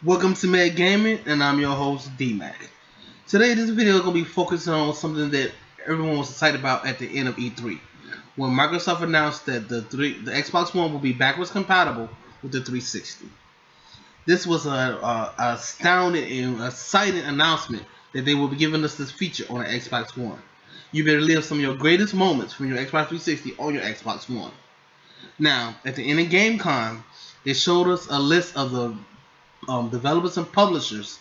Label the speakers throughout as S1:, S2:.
S1: Welcome to Mad Gaming, and I'm your host D-Mac. Today, this video is going to be focusing on something that everyone was excited about at the end of E3, when Microsoft announced that the Xbox One will be backwards compatible with the 360. This was a astounding and exciting announcement that they will be giving us this feature on the Xbox One. You better live some of your greatest moments from your Xbox 360 on your Xbox One. Now, at the end of GameCon, they showed us a list of the developers and publishers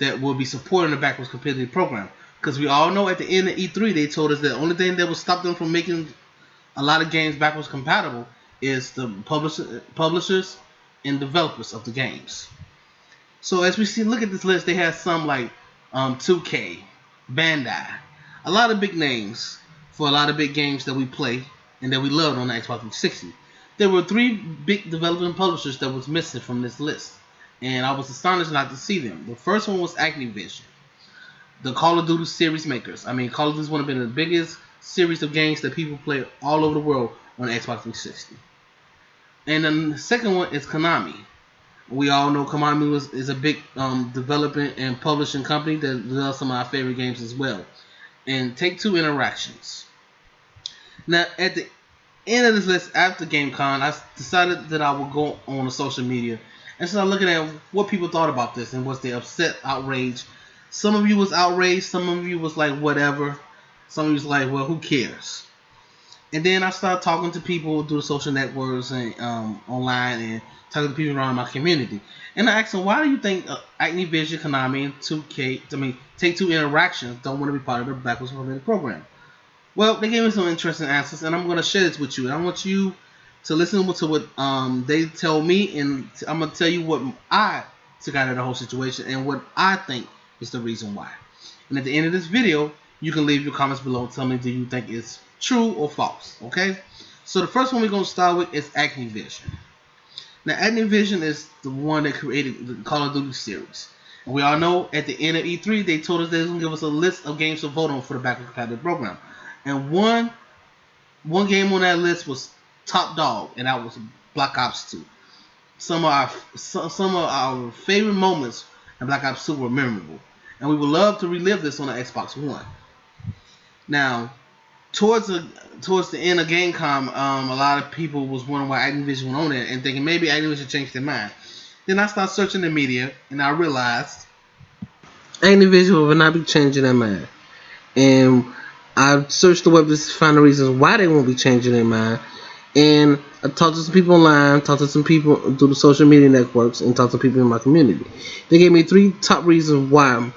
S1: that will be supporting the backwards compatibility program. Because we all know at the end of E3 they told us that the only thing that would stop them from making a lot of games backwards compatible is the publishers and developers of the games. So as we see, look at this list. They have some like 2K, Bandai, a lot of big names for a lot of big games that we play and that we loved on the Xbox 360. There were 3 big developing publishers that was missing from this list, and I was astonished not to see them. The first one was Activision, the Call of Duty series makers. I mean, Call of Duty is one of the biggest series of games that people play all over the world on the Xbox 360. And then the second one is Konami. We all know Konami is a big developing and publishing company that does some of our favorite games as well. And Take-Two Interactions. Now, at the end of this list, after GameCon, I decided that I would go on the social media and start looking at what people thought about this and was they upset, outraged. Some of you was outraged, some of you was like whatever, some of you was like, well, who cares? And then I started talking to people through the social networks and online and talking to people around my community. And I asked them, why do you think Activision, Konami, and Take-Two Interactions don't want to be part of the backwards compatibility program? Well, they gave me some interesting answers, and I'm going to share this with you. And I want you to listen to what they tell me, and I'm going to tell you what I took out of the whole situation and what I think is the reason why. And at the end of this video, you can leave your comments below and tell me do you think it's true or false, okay? So the first one we're going to start with is Activision. Now, Activision is the one that created the Call of Duty series. And we all know at the end of E3, they told us they was going to give us a list of games to vote on for the backwards compatibility program. And one game on that list was top dog, and that was Black Ops 2. Some of our favorite moments in Black Ops 2 were memorable, and we would love to relive this on the Xbox One. Now, towards the end of GameCom, a lot of people was wondering why Activision went on there and thinking maybe Activision changed their mind. Then I started searching the media, and I realized Activision will not be changing their mind. And I searched the web to find the reasons why they won't be changing their mind. And I talked to some people online, talked to some people through the social media networks, and talked to people in my community. They gave me 3 top reasons why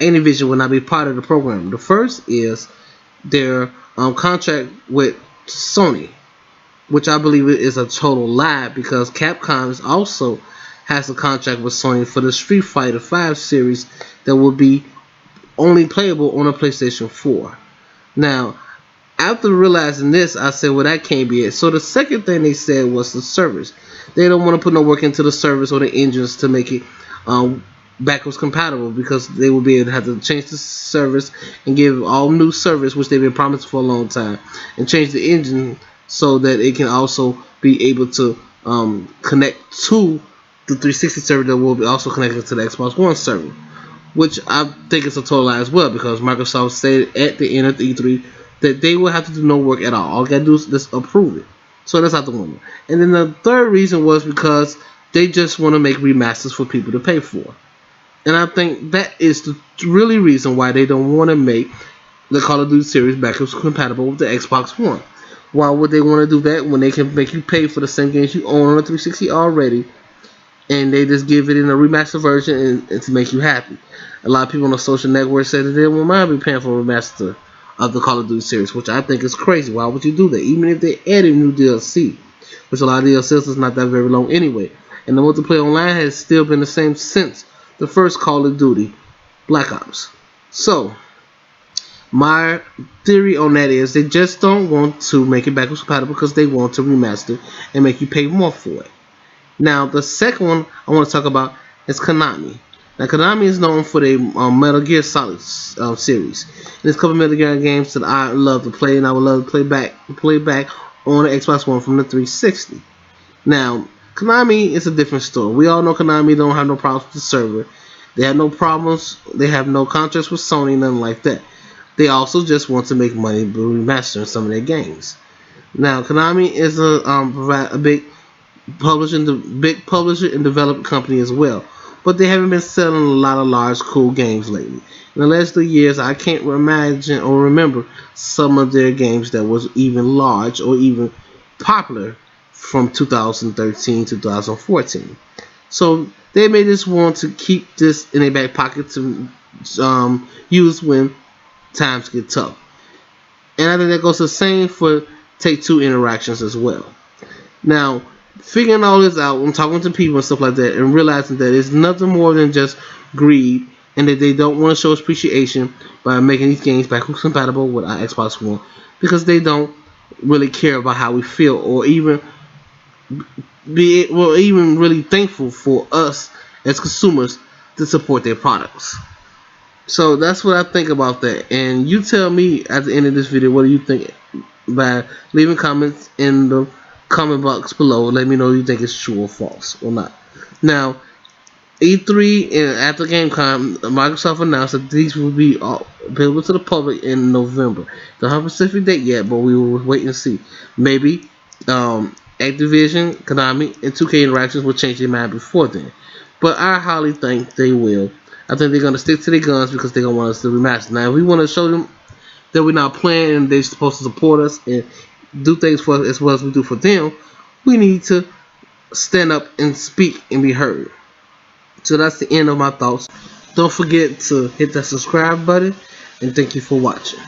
S1: Activision will not be part of the program. The first is their contract with Sony, which I believe is a total lie because Capcom also has a contract with Sony for the Street Fighter V series that will be only playable on a PlayStation 4. Now, after realizing this, I said, well, that can't be it. So the second thing they said was the service. They don't want to put no work into the service or the engines to make it backwards compatible because they will be able to have to change the service and give all new service, which they've been promised for a long time, and change the engine so that it can also be able to connect to the 360 server that will be also connected to the Xbox One server, which I think is a total lie as well because Microsoft said at the end of the E3 that they will have to do no work at all. All you gotta do is just approve it. So that's out the window. And then the third reason was because they just want to make remasters for people to pay for. And I think that is the really reason why they don't want to make the Call of Duty series backwards compatible with the Xbox One. Why would they want to do that when they can make you pay for the same games you own on the 360 already, and they just give it in a remastered version and to make you happy? A lot of people on the social network said that they won't mind be paying for a remaster of the Call of Duty series, which I think is crazy. Why would you do that? Even if they added new DLC, which a lot of DLC is not that very long anyway. And the multiplayer online has still been the same since the first Call of Duty, Black Ops. So, my theory on that is they just don't want to make it backwards compatible because they want to remaster and make you pay more for it. Now, the second one I want to talk about is Konami. Now, Konami is known for their Metal Gear Solid series. There's a couple of Metal Gear games that I love to play, and I would love to play back on the Xbox One from the 360. Now, Konami is a different story. We all know Konami don't have no problems with the server. They have no problems. They have no contracts with Sony, nothing like that. They also just want to make money by remastering some of their games. Now, Konami is a big publisher and development company as well, but they haven't been selling a lot of large, cool games lately. In the last 3 years, I can't imagine or remember some of their games that was even large or even popular from 2013 to 2014. So they may just want to keep this in their back pocket to use when times get tough. And I think that goes the same for Take Two Interactions as well. Now, figuring all this out and talking to people and stuff like that and realizing that it's nothing more than just greed and that they don't want to show appreciation by making these games backwards compatible with our Xbox One because they don't really care about how we feel or even even really thankful for us as consumers to support their products. So that's what I think about that. And you tell me at the end of this video what do you think by leaving comments in the comment box below. Let me know if you think it's true or false or not. Now, E3 and after GameCom, Microsoft announced that these will be available to the public in November. Don't have a specific date yet, but we will wait and see. Maybe Activision, Konami, and 2K Interactions will change their mind before then. But I highly think they will. I think they're going to stick to their guns because they're going to want us to remaster. Now, if we want to show them that we're not playing and they're supposed to support us and do things for us as well as we do for them, we need to stand up and speak and be heard. So that's the end of my thoughts. Don't forget to hit that subscribe button and thank you for watching.